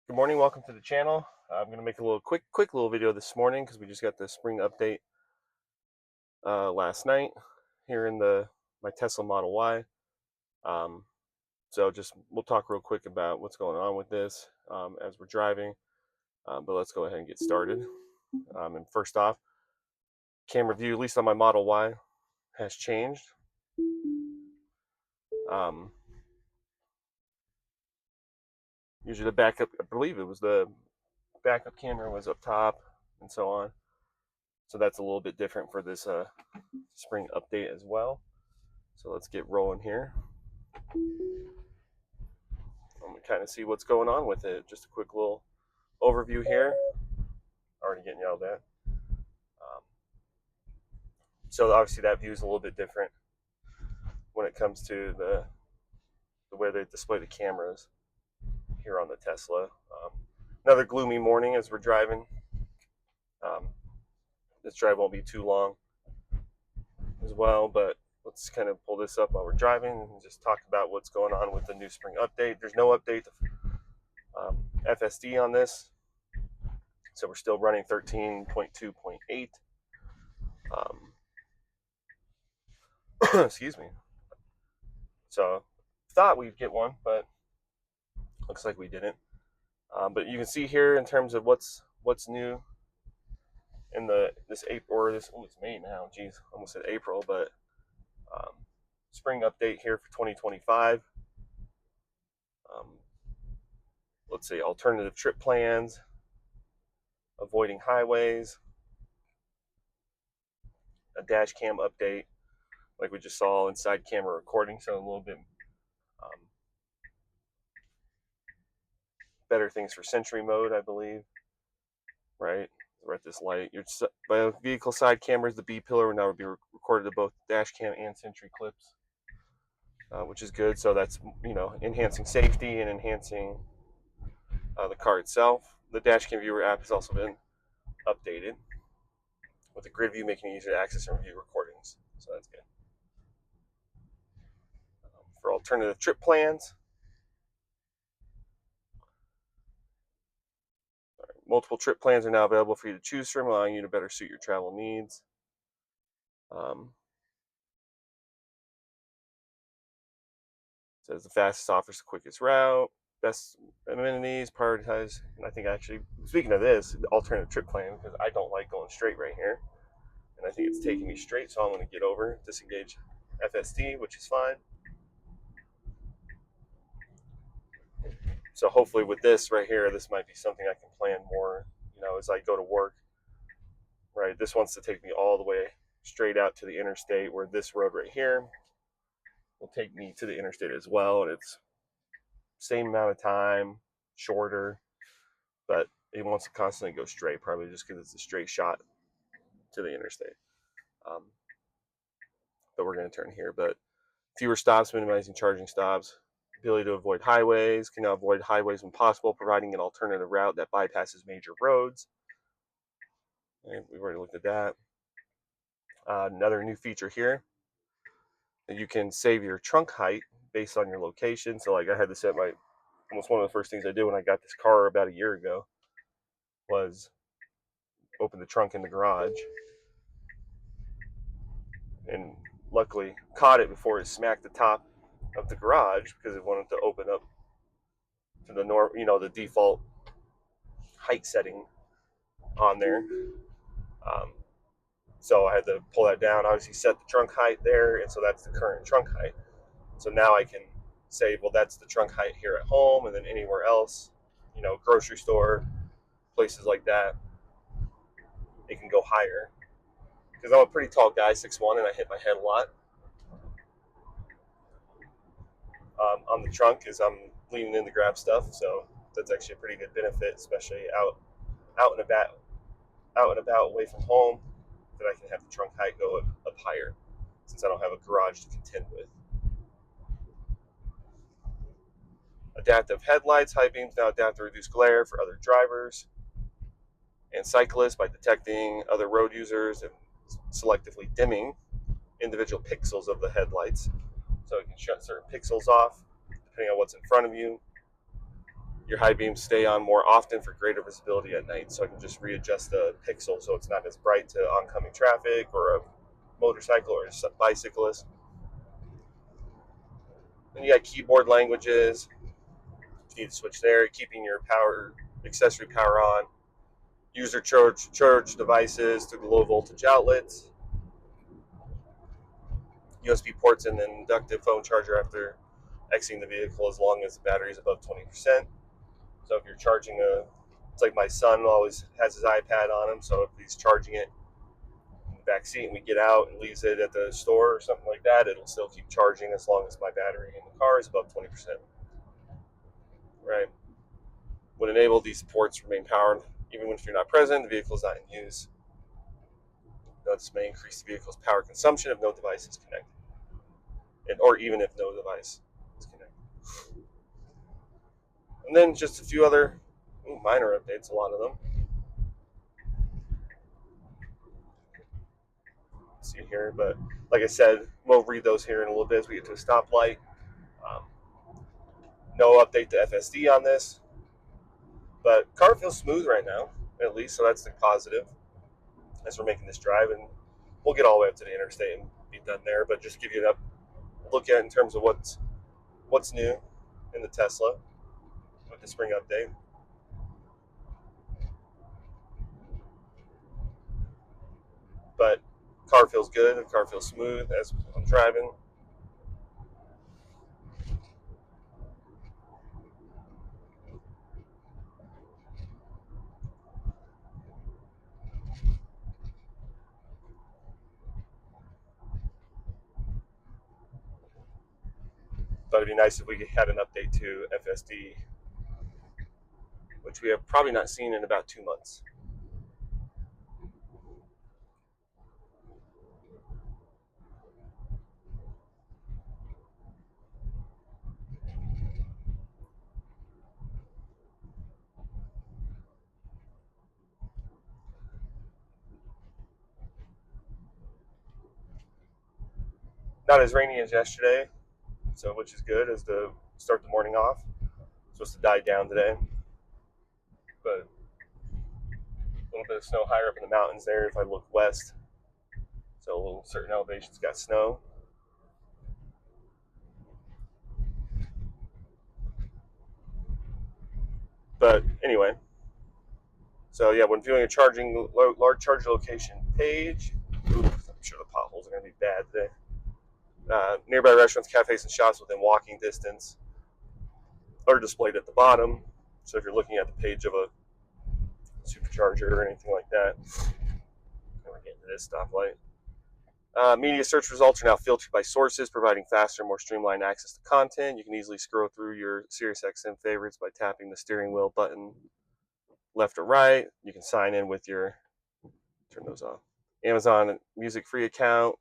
Good morning, welcome to the channel. I'm going to make a little quick little video this morning because we just got the spring update last night here in my Tesla Model Y. Um, so we'll talk real quick about what's going on with this as we're driving. But let's go ahead and get started. And first off, camera view, at least on my Model Y, has changed. Um, Usually the backup, I believe it was the backup camera was up top and so on. So that's a little bit different for this spring update as well. So let's get rolling here. I'm gonna kind of see what's going on with it. Just a quick little overview here. Already getting yelled at. Um, so obviously that view is a little bit different when it comes to the way they display the cameras here on the Tesla. Another gloomy morning as we're driving. Um, this drive won't be too long as well, but let's kind of pull this up while we're driving and just talk about what's going on with the new spring update. There's no update to FSD on this, so we're still running 13.2.8. Excuse me. So thought we'd get one, but looks like we didn't. But you can see here in terms of what's new in this April, or it's May now. Geez, almost said April, but spring update here for 2025. Let's see, alternative trip plans, avoiding highways, a dash cam update, like we just saw inside camera recording, so a little bit better things for Sentry mode, I believe. Right, we're at this light. Your vehicle side cameras, the B pillar, will now be recorded to both dash cam and Sentry clips, which is good. So that's enhancing safety and enhancing the car itself. The dash cam viewer app has also been updated with the grid view, making it easier to access and review recordings. So that's good. For alternative trip plans, multiple trip plans are now available for you to choose from, allowing you to better suit your travel needs. Says the fastest offers the quickest route, best amenities, prioritize. And I think actually, speaking of this, the alternative trip plan, because I don't like going straight right here. And I think it's taking me straight, so I'm going to get over, disengage FSD, which is fine. So hopefully with this right here, this might be something I can plan more, as I go to work. Right, this wants to take me all the way straight out to the interstate, where this road right here will take me to the interstate as well, and it's same amount of time, shorter, but it wants to constantly go straight, probably just because it's a straight shot to the interstate. But we're going to turn here. But fewer stops, minimizing charging stops, ability to avoid highways, can now avoid highways when possible, providing an alternative route that bypasses major roads. And we've already looked at that. Another new feature here, you can save your trunk height based on your location. So like I had to set almost one of the first things I did when I got this car about a year ago was open the trunk in the garage, and luckily caught it before it smacked the top of the garage because it wanted to open up to the default height setting on there. Um, so I had to pull that down, obviously set the trunk height there, and so that's the current trunk height. So now I can say, well, that's the trunk height here at home, and then anywhere else, grocery store, places like that, it can go higher. Because I'm a pretty tall guy, 6'1", and I hit my head a lot on the trunk as I'm leaning in to grab stuff. So that's actually a pretty good benefit, especially out and about away from home, that I can have the trunk height go up higher, since I don't have a garage to contend with. Adaptive headlights, high beams now adapt to reduce glare for other drivers and cyclists by detecting other road users and selectively dimming individual pixels of the headlights. So it can shut certain pixels off depending on what's in front of you. your high beams stay on more often for greater visibility at night. So I can just readjust the pixel so it's not as bright to oncoming traffic or a motorcycle or a bicyclist. Then you got keyboard languages. You need to switch there, keeping your power accessory power on. User charge devices through the low voltage outlets. USB ports and an inductive phone charger after exiting the vehicle as long as the battery is above 20%. So if you're charging it's like my son always has his iPad on him, so if he's charging it in the back seat and we get out and leaves it at the store or something like that, it'll still keep charging as long as my battery in the car is above 20%. Right? When enabled, these ports remain powered even if you're not present, the vehicle is not in use. This may increase the vehicle's power consumption if no device is connected, or even if no device is connected. And then just a few other minor updates, a lot of them. Let's see here, but like I said, we'll read those here in a little bit as we get to a stoplight. No update to FSD on this, but car feels smooth right now, at least, so that's the positive as we're making this drive, and we'll get all the way up to the interstate and be done there, but just give you an look at in terms of what's new in the Tesla with the spring update. But car feels good, the car feels smooth as I'm driving. But it'd be nice if we had an update to FSD, which we have probably not seen in about 2 months. Not as rainy as yesterday, so which is good as to start the morning off. It's supposed to die down today, but a little bit of snow higher up in the mountains there if I look west. So certain elevations got snow. But anyway, so yeah, when viewing a large charger location page, I'm sure the potholes are going to be bad today. Nearby restaurants, cafes, and shops within walking distance are displayed at the bottom. So if you're looking at the page of a supercharger or anything like that, we're getting to this stoplight. Media search results are now filtered by sources, providing faster, more streamlined access to content. You can easily scroll through your SiriusXM favorites by tapping the steering wheel button left or right. You can sign in with your, turn those off, Amazon Music free account,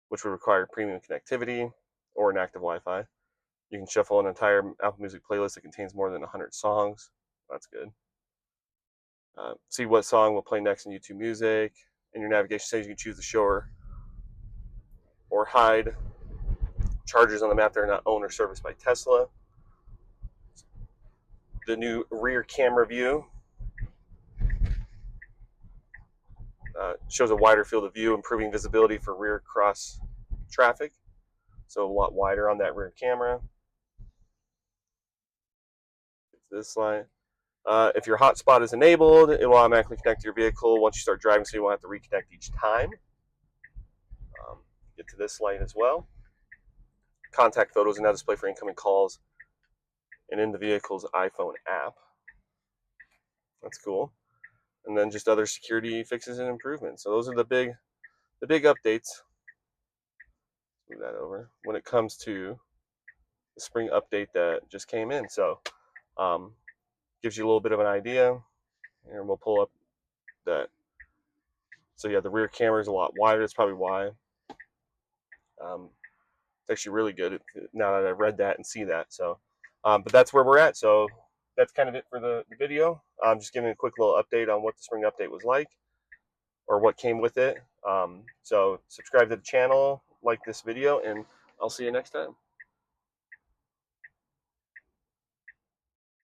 which would require premium connectivity or an active Wi-Fi. You can shuffle an entire Apple Music playlist that contains more than 100 songs. That's good. See what song will play next in YouTube Music. In your navigation settings, you can choose to show or hide chargers on the map that are not owned or serviced by Tesla. The new rear camera view shows a wider field of view, improving visibility for rear cross traffic. So a lot wider on that rear camera. This line. If your hotspot is enabled, it will automatically connect to your vehicle once you start driving, so you won't have to reconnect each time. Get to this light as well. Contact photos are now displayed for incoming calls and in the vehicle's iPhone app. That's cool. And then just other security fixes and improvements. So those are the big updates. Move that over. When it comes to the spring update that just came in, so gives you a little bit of an idea. And we'll pull up that. So yeah, the rear camera is a lot wider. That's probably why. It's actually really good now that I've read that and see that. So, but that's where we're at. So that's kind of it for the video. I'm just giving a quick little update on what the spring update was like, or what came with it. So subscribe to the channel, like this video, and I'll see you next time.